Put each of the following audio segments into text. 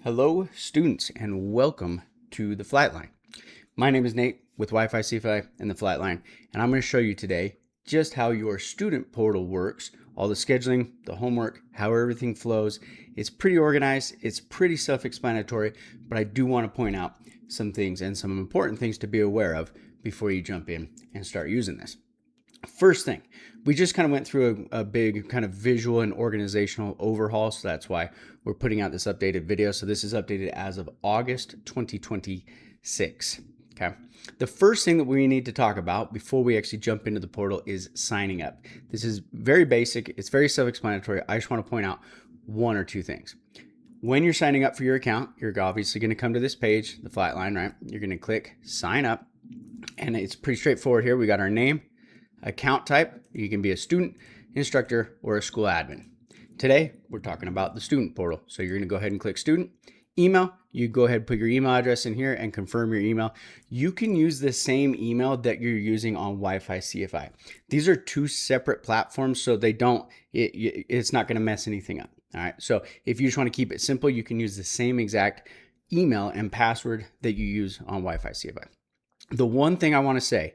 Hello students and welcome to the Flightline. My name is Nate with wifiCFI and the Flightline, and I'm going to show you today just how your student portal works, all the scheduling, the homework, how everything flows. It's pretty organized, it's pretty self-explanatory, but I do want to point out some things and some important things to be aware of before you jump in and start using this. First thing, we just kind of went through a big kind of visual and organizational overhaul, so that's why we're putting out this updated video. So this is updated as of August 2026. Okay. The first thing that we need to talk about before we actually jump into the portal is signing up. This is very basic. It's very self-explanatory. I just want to point out one or two things. When you're signing up for your account, you're obviously going to come to this page, the Flightline, right? You're going to click sign up, and it's pretty straightforward here. We got our name, account type. You can be a student, instructor, or a school admin. Today, we're talking about the student portal. So you're going to go ahead and click student. Email, you go ahead and put your email address in here and confirm your email. You can use the same email that you're using on wifiCFI. These are two separate platforms, so they don't, it's not going to mess anything up. All right. So if you just want to keep it simple, you can use the same exact email and password that you use on wifiCFI. The one thing I want to say,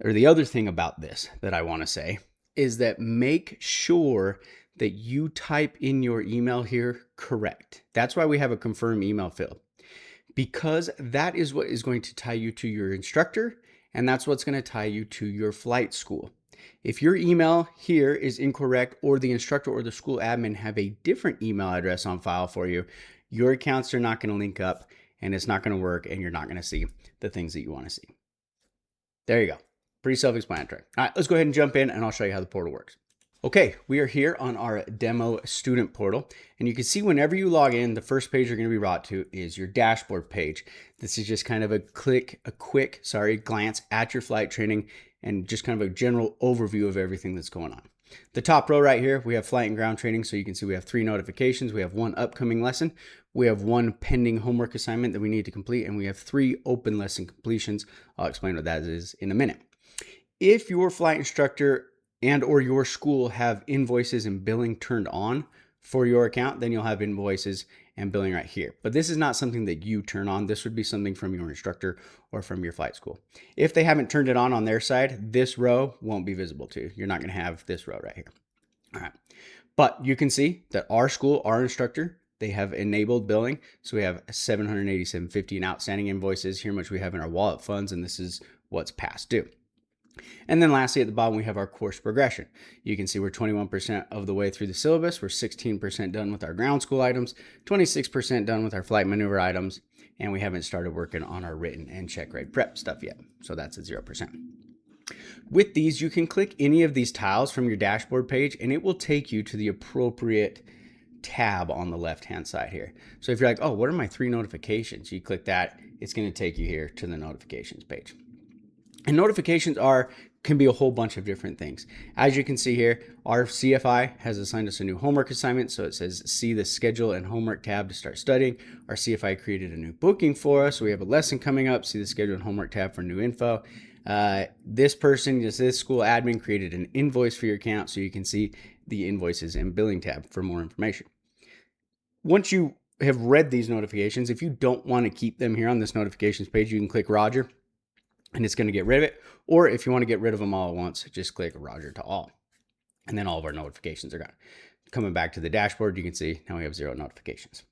or the other thing about this that I want to say, is that make sure that you type in your email here correct. That's why we have a confirm email field, because that is what is going to tie you to your instructor, and that's what's going to tie you to your flight school. If your email here is incorrect, or the instructor or the school admin have a different email address on file for you, your accounts are not going to link up, and it's not going to work, and you're not going to see the things that you want to see. There you go. Pretty self-explanatory. All right, let's go ahead and jump in and I'll show you how the portal works. Okay, we are here on our demo student portal, and you can see whenever you log in, the first page you're going to be brought to is your dashboard page. This is just kind of a quick glance at your flight training and just kind of a general overview of everything that's going on. The top row right here, we have flight and ground training. So you can see we have 3 notifications. We have 1 upcoming lesson. We have 1 pending homework assignment that we need to complete, and we have 3 open lesson completions. I'll explain what that is in a minute. If your flight instructor and or your school have invoices and billing turned on for your account, then you'll have invoices and billing right here. But this is not something that you turn on. This would be something from your instructor or from your flight school. If they haven't turned it on their side, this row won't be visible to you. You're not going to have this row right here. All right. But you can see that our school, our instructor, they have enabled billing. So we have $787.50 in outstanding invoices here, much we have in our wallet funds, and this is what's past due. And then lastly, at the bottom, we have our course progression. You can see we're 21% of the way through the syllabus. We're 16% done with our ground school items, 26% done with our flight maneuver items, and we haven't started working on our written and check ride prep stuff yet. So that's at 0%. With these, you can click any of these tiles from your dashboard page, and it will take you to the appropriate tab on the left-hand side here. So if you're like, oh, what are my 3 notifications? You click that, it's going to take you here to the notifications page. And notifications can be a whole bunch of different things. As you can see here, our CFI has assigned us a new homework assignment. So it says, see the schedule and homework tab to start studying. Our CFI created a new booking for us. So we have a lesson coming up, see the schedule and homework tab for new info. This school admin created an invoice for your account, so you can see the invoices and billing tab for more information. Once you have read these notifications, if you don't want to keep them here on this notifications page, you can click Roger, and it's going to get rid of it. Or if you want to get rid of them all at once, just click Roger to all. And then all of our notifications are gone. Coming back to the dashboard, you can see now we have 0 notifications.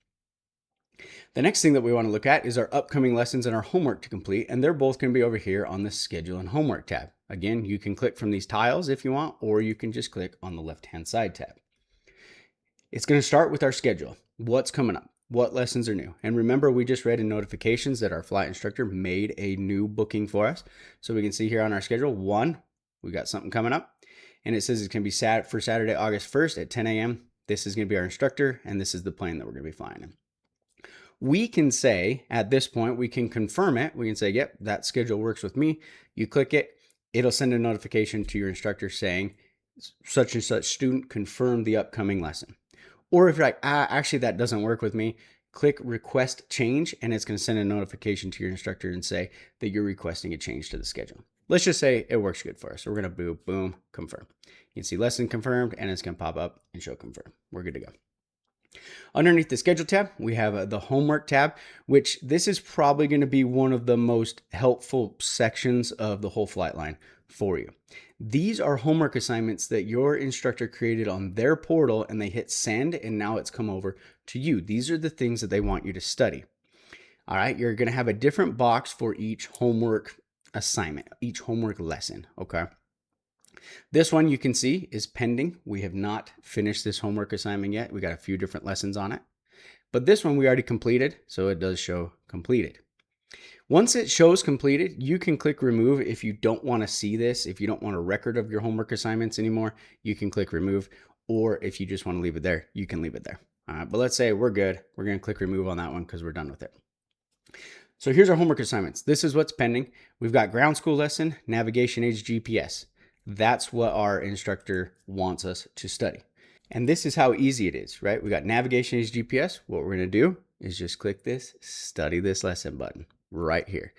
The next thing that we want to look at is our upcoming lessons and our homework to complete. And they're both going to be over here on the schedule and homework tab. Again, you can click from these tiles if you want, or you can just click on the left-hand side tab. It's going to start with our schedule. What's coming up? What lessons are new? And remember, we just read in notifications that our flight instructor made a new booking for us. So we can see here on our schedule, 1, we got something coming up. And it says it's going to be for Saturday, August 1st at 10 a.m. This is going to be our instructor, and this is the plane that we're going to be flying in. We can say, at this point, we can confirm it. We can say, yep, that schedule works with me. You click it, it'll send a notification to your instructor saying, such and such student confirmed the upcoming lesson. Or if you're like, actually that doesn't work with me, click request change, and it's going to send a notification to your instructor and say that you're requesting a change to the schedule. Let's just say it works good for us. So we're going to boom, confirm. You can see lesson confirmed, and it's going to pop up and show confirm. We're good to go. Underneath the schedule tab, we have the homework tab, which this is probably going to be one of the most helpful sections of the whole flight line for you. These are homework assignments that your instructor created on their portal, and they hit send, and now it's come over to you. These are the things that they want you to study. All right, you're going to have a different box for each homework assignment, each homework lesson, okay? This one you can see is pending. We have not finished this homework assignment yet. We got a few different lessons on it. But this one we already completed, so it does show completed. Once it shows completed, you can click remove if you don't want to see this. If you don't want a record of your homework assignments anymore, you can click remove. Or if you just want to leave it there, you can leave it there. All right, but let's say we're good. We're going to click remove on that one because we're done with it. So here's our homework assignments. This is what's pending. We've got ground school lesson, navigation aids, GPS. That's what our instructor wants us to study. And this is how easy it is, right? We got navigation aids, GPS. What we're going to do is just click this study this lesson button right here.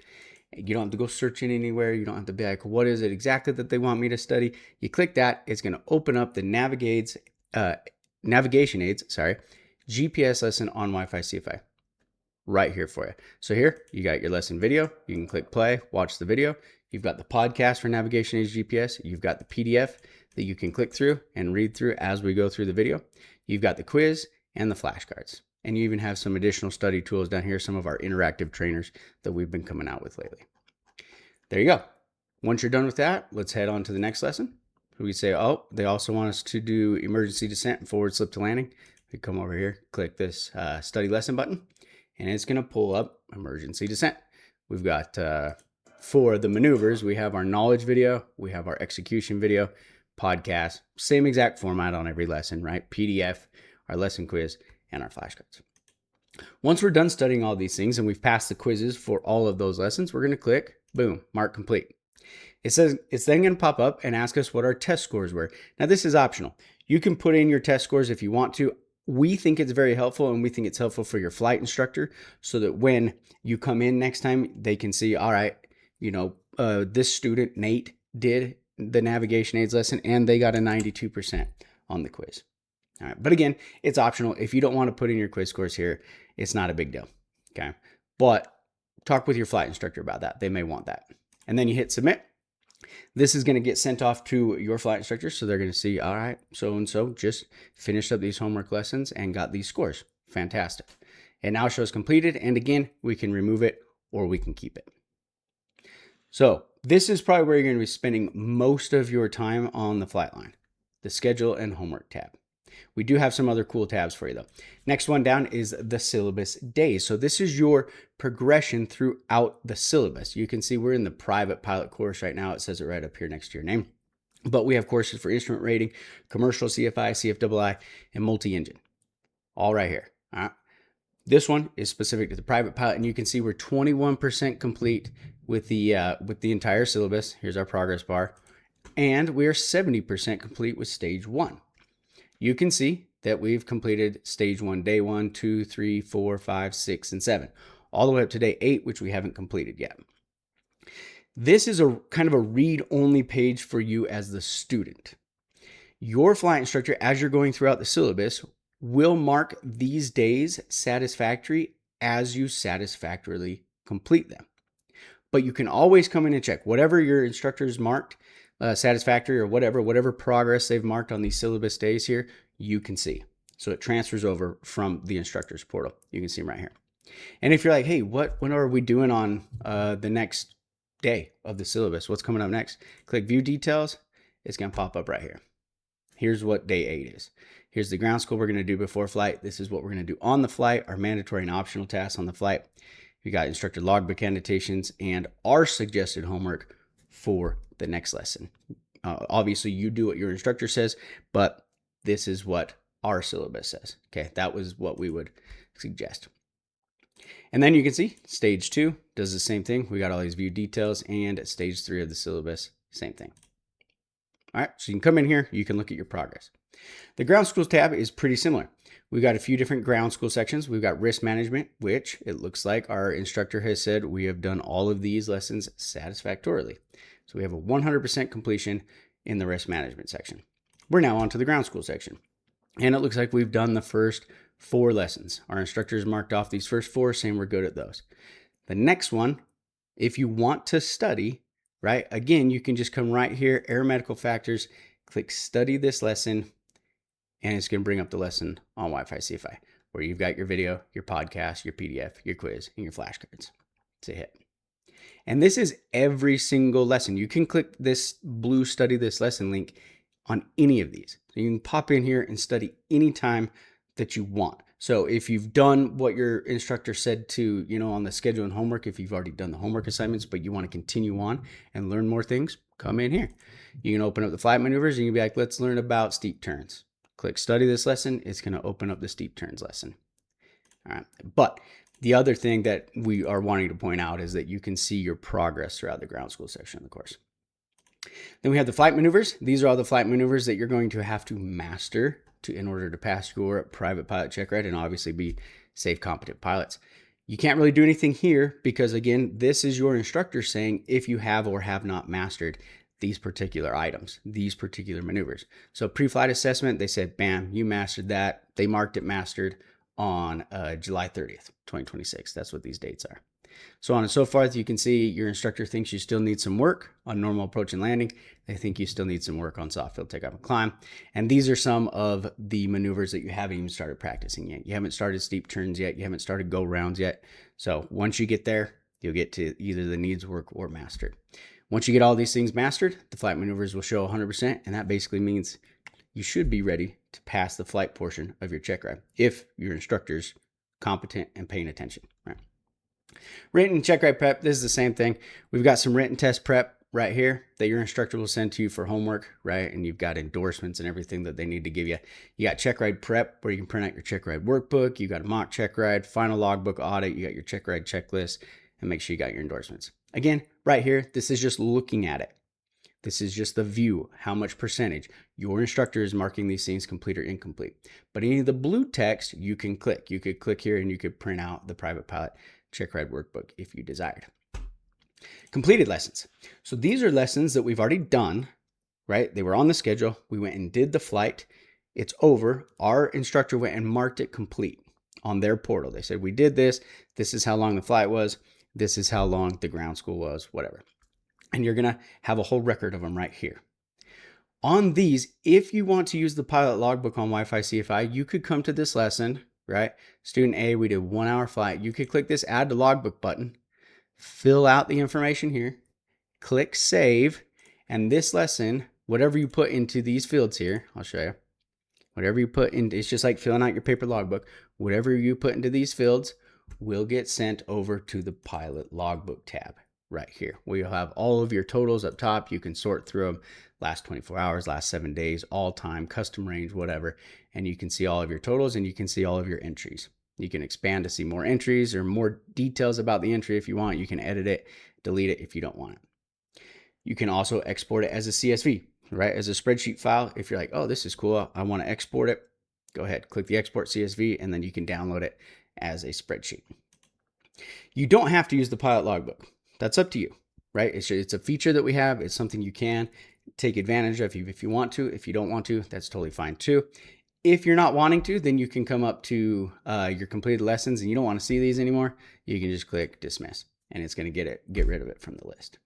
You don't have to go searching anywhere. You don't have to be like, what is it exactly that they want me to study? You click that. It's going to open up the navigation aids, GPS lesson on wifiCFI. Right here for you. So here you got your lesson video. You can click play, watch the video. You've got the podcast for navigation aids GPS. You've got the PDF that you can click through and read through as we go through the video. You've got the quiz and the flashcards. And you even have some additional study tools down here, some of our interactive trainers that we've been coming out with lately. There you go. Once you're done with that, let's head on to the next lesson. We say, oh, they also want us to do emergency descent and forward slip to landing. We come over here, click this study lesson button, and it's going to pull up emergency descent. We've got, for the maneuvers, we have our knowledge video, we have our execution video, podcast, same exact format on every lesson, right? PDF, our lesson quiz, and our flashcards. Once we're done studying all these things and we've passed the quizzes for all of those lessons, we're going to click, boom, mark complete. It says it's then going to pop up and ask us what our test scores were. Now, this is optional. You can put in your test scores if you want to. We think it's very helpful, and we think it's helpful for your flight instructor so that when you come in next time, they can see, all right, this student, Nate, did the navigation aids lesson and they got a 92% on the quiz. All right, but again, it's optional. If you don't want to put in your quiz scores here, it's not a big deal, okay? But talk with your flight instructor about that. They may want that. And then you hit submit. This is going to get sent off to your flight instructor, so they're going to see, all right, so-and-so just finished up these homework lessons and got these scores. Fantastic. It now shows completed, and again, we can remove it or we can keep it. So this is probably where you're going to be spending most of your time on the flight line, the schedule and homework tab. We do have some other cool tabs for you though. Next one down is the syllabus days. So this is your progression throughout the syllabus. You can see we're in the private pilot course right now. It says it right up here next to your name. But we have courses for instrument rating, commercial CFI, CFII, and multi-engine. All right here. All right. This one is specific to the private pilot, and you can see we're 21% complete with the entire syllabus. Here's our progress bar. And we are 70% complete with stage 1. You can see that we've completed stage 1, day 1, 2, 3, 4, 5, 6, and 7, all the way up to day 8, which we haven't completed yet. This is a kind of a read-only page for you as the student. Your flight instructor, as you're going throughout the syllabus, will mark these days satisfactory as you satisfactorily complete them. But you can always come in and check whatever your instructor's marked satisfactory or whatever progress they've marked on these syllabus days here, you can see. So it transfers over from the instructor's portal. You can see them right here. And if you're like, hey, when are we doing on the next day of the syllabus? What's coming up next? Click view details. It's going to pop up right here. Here's what day 8 is. Here's the ground school we're going to do before flight. This is what we're going to do on the flight, our mandatory and optional tasks on the flight. We got instructor logbook annotations and our suggested homework for the next lesson. Obviously, you do what your instructor says, but this is what our syllabus says. Okay, that was what we would suggest. And then you can see stage 2 does the same thing. We got all these view details, and stage 3 of the syllabus, same thing. All right, so you can come in here, you can look at your progress. The ground schools tab is pretty similar. We've got a few different ground school sections. We've got risk management, which it looks like our instructor has said we have done all of these lessons satisfactorily. So we have a 100% completion in the risk management section. We're now on to the ground school section. And it looks like we've done the first 4 lessons. Our instructors marked off these first 4, saying we're good at those. The next one, if you want to study, right, again, you can just come right here, aeromedical factors, click study this lesson, and it's going to bring up the lesson on wifiCFI, where you've got your video, your podcast, your PDF, your quiz, and your flashcards. It's a hit. And this is every single lesson. You can click this blue study this lesson link on any of these. So you can pop in here and study anytime that you want. So if you've done what your instructor said to, on the schedule and homework, if you've already done the homework assignments, but you want to continue on and learn more things, come in here. You can open up the flight maneuvers and you can be like, let's learn about steep turns. Click study this lesson. It's going to open up the steep turns lesson. All right. But the other thing that we are wanting to point out is that you can see your progress throughout the ground school section of the course. Then we have the flight maneuvers. These are all the flight maneuvers that you're going to have to master in order to pass your private pilot check ride and obviously be safe, competent pilots. You can't really do anything here because, again, this is your instructor saying if you have or have not mastered these particular items, these particular maneuvers. So pre-flight assessment, they said, bam, you mastered that. They marked it mastered on July 30th, 2026. That's what these dates are. So on and so forth, you can see your instructor thinks you still need some work on normal approach and landing. They think you still need some work on soft field takeoff and climb. And these are some of the maneuvers that you haven't even started practicing yet. You haven't started steep turns yet. You haven't started go rounds yet. So once you get there, you'll get to either the needs work or mastered. Once you get all these things mastered, the flight maneuvers will show 100%. And that basically means you should be ready to pass the flight portion of your check ride if your instructor's competent and paying attention, right? Written check ride prep, this is the same thing. We've got some written test prep right here that your instructor will send to you for homework, right? And you've got endorsements and everything that they need to give you. You got check ride prep where you can print out your check ride workbook. You got a mock check ride, final logbook audit. You got your check ride checklist, and make sure you got your endorsements. Again, right here, this is just looking at it. This is just the view, how much percentage. Your instructor is marking these things complete or incomplete. But any of the blue text, you can click. You could click here and you could print out the private pilot check ride workbook if you desired. Completed lessons. So these are lessons that we've already done, right? They were on the schedule. We went and did the flight. It's over. Our instructor went and marked it complete on their portal. They said, we did this. This is how long the flight was. This is how long the ground school was, whatever. And you're going to have a whole record of them right here. On these, if you want to use the pilot logbook on wifiCFI, you could come to this lesson, right? Student A, we did 1 hour flight. You could click this add to logbook button, fill out the information here, click save, and this lesson, whatever you put into these fields here, I'll show you. Whatever you put in, it's just like filling out your paper logbook. Whatever you put into these fields will get sent over to the pilot logbook tab right here, where you'll have all of your totals up top. You can sort through them, last 24 hours, last 7 days, all time, custom range, whatever. And you can see all of your totals and you can see all of your entries. You can expand to see more entries or more details about the entry if you want. You can edit it, delete it if you don't want it. You can also export it as a CSV, right? As a spreadsheet file. If you're like, oh, this is cool, I want to export it, go ahead, click the export CSV, and then you can download it as a spreadsheet. You don't have to use the pilot logbook. That's up to you, right? It's a feature that we have. It's something you can take advantage of if you want to. If you don't want to, that's totally fine too. If you're not wanting to, then you can come up to your completed lessons and you don't want to see these anymore. You can just click dismiss and it's going to get rid of it from the list.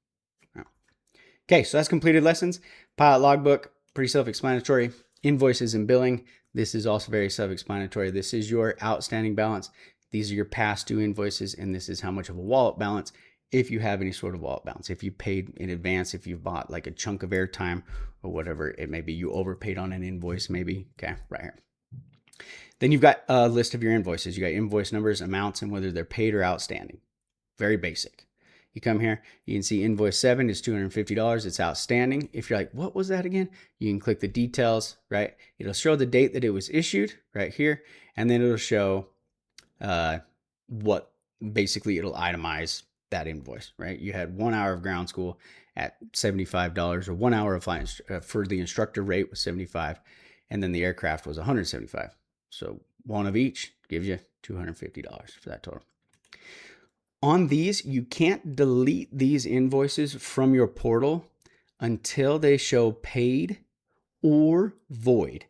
Okay, so that's completed lessons. Pilot logbook, pretty self-explanatory. Invoices and billing, this is also very self-explanatory. This is your outstanding balance. These are your past due invoices, and this is how much of a wallet balance, if you have any sort of wallet balance. If you paid in advance, if you've bought like a chunk of airtime or whatever it may be, you overpaid on an invoice maybe, okay, right here. Then you've got a list of your invoices. You got invoice numbers, amounts, and whether they're paid or outstanding. Very basic. You come here, you can see invoice 7 is $250. It's outstanding. If you're like, what was that again? You can click the details, right? It'll show the date that it was issued right here. And then it'll show what basically it'll itemize that invoice, right? You had 1 hour of ground school at $75, or 1 hour of flight for the instructor rate was $75. And then the aircraft was $175. So one of each gives you $250 for that total. On these, you can't delete these invoices from your portal until they show paid or void.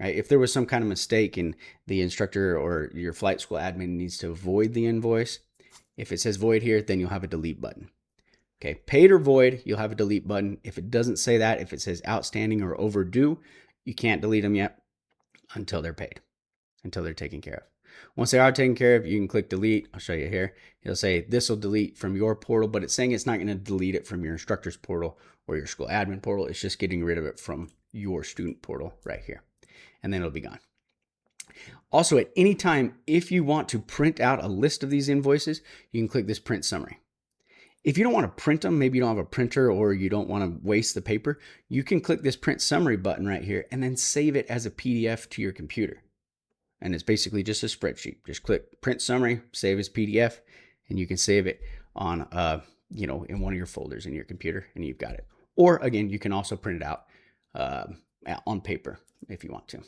right? If there was some kind of mistake and the instructor or your flight school admin needs to void the invoice, if it says void here, then you'll have a delete button. Okay, paid or void, you'll have a delete button. If it doesn't say that, if it says outstanding or overdue, you can't delete them yet until they're paid, until they're taken care of. Once they are taken care of, you can click delete. I'll show you here. It'll say this will delete from your portal, but it's saying it's not going to delete it from your instructor's portal or your school admin portal. It's just getting rid of it from your student portal right here, and then it'll be gone. Also, at any time, if you want to print out a list of these invoices, you can click this print summary. If you don't want to print them, maybe you don't have a printer or you don't want to waste the paper, you can click this print summary button right here and then save it as a PDF to your computer. And it's basically just a spreadsheet. Just click print summary, save as PDF, and you can save it on, in one of your folders in your computer, and you've got it. Or again, you can also print it out on paper if you want to.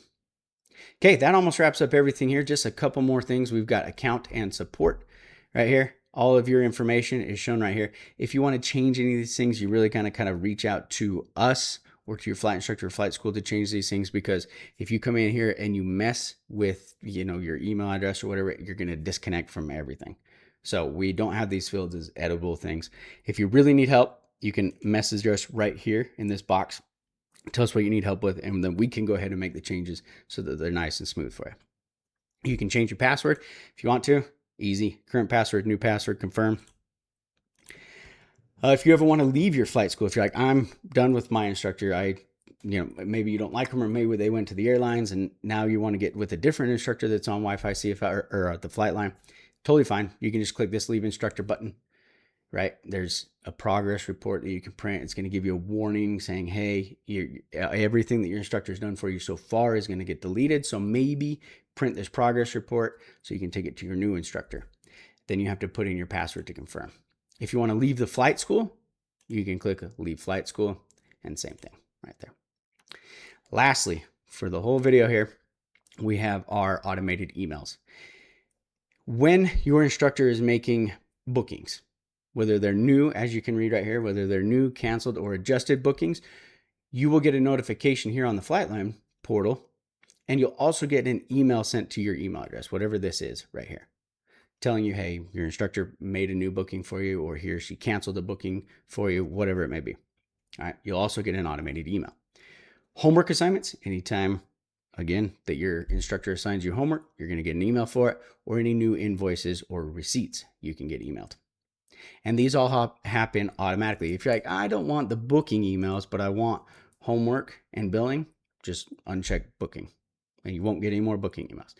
Okay, that almost wraps up everything here. Just a couple more things. We've got account and support right here. All of your information is shown right here. If you want to change any of these things, you really kind of reach out to us or to your flight instructor or flight school to change these things, because if you come in here and you mess with, your email address or whatever, you're going to disconnect from everything. So we don't have these fields as editable things. If you really need help, you can message us right here in this box. Tell us what you need help with, and then we can go ahead and make the changes so that they're nice and smooth for you. You can change your password if you want to. Easy. Current password, new password, confirm. If you ever want to leave your flight school, if you're like, I'm done with my instructor, maybe you don't like them, or maybe they went to the airlines and now you want to get with a different instructor that's on wifiCFI or the Flightline, totally fine. You can just click this leave instructor button, right? There's a progress report that you can print. It's going to give you a warning saying, hey, everything that your instructor has done for you so far is going to get deleted. So maybe print this progress report so you can take it to your new instructor. Then you have to put in your password to confirm. If you want to leave the flight school, you can click leave flight school, and same thing right there. Lastly, for the whole video here, we have our automated emails. When your instructor is making bookings, whether they're new, as you can read right here, whether they're new, canceled, or adjusted bookings, you will get a notification here on the Flightline portal, and you'll also get an email sent to your email address, whatever this is right here, telling you, hey, your instructor made a new booking for you, or he or she canceled a booking for you, whatever it may be. All right, you'll also get an automated email. Homework assignments, anytime, again, that your instructor assigns you homework, you're going to get an email for it, or any new invoices or receipts you can get emailed. And these all happen automatically. If you're like, I don't want the booking emails, but I want homework and billing, just uncheck booking, and you won't get any more booking emails.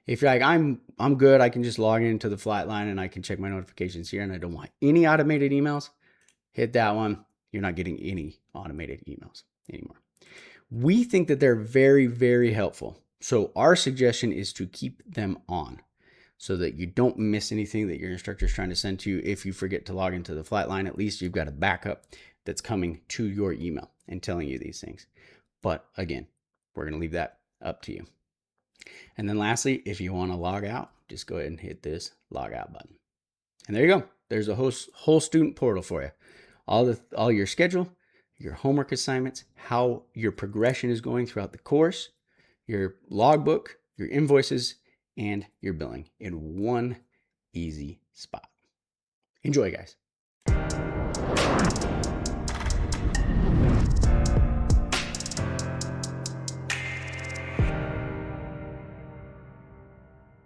If you're like, I'm good, I can just log into the Flightline and I can check my notifications here, and I don't want any automated emails, hit that one. You're not getting any automated emails anymore. We think that they're very, very helpful. So our suggestion is to keep them on so that you don't miss anything that your instructor is trying to send to you. If you forget to log into the Flightline, at least you've got a backup that's coming to your email and telling you these things. But again, we're going to leave that up to you. And then lastly, if you want to log out, just go ahead and hit this log out button. And there you go. There's a whole student portal for you. All your schedule, your homework assignments, how your progression is going throughout the course, your logbook, your invoices, and your billing in one easy spot. Enjoy, guys.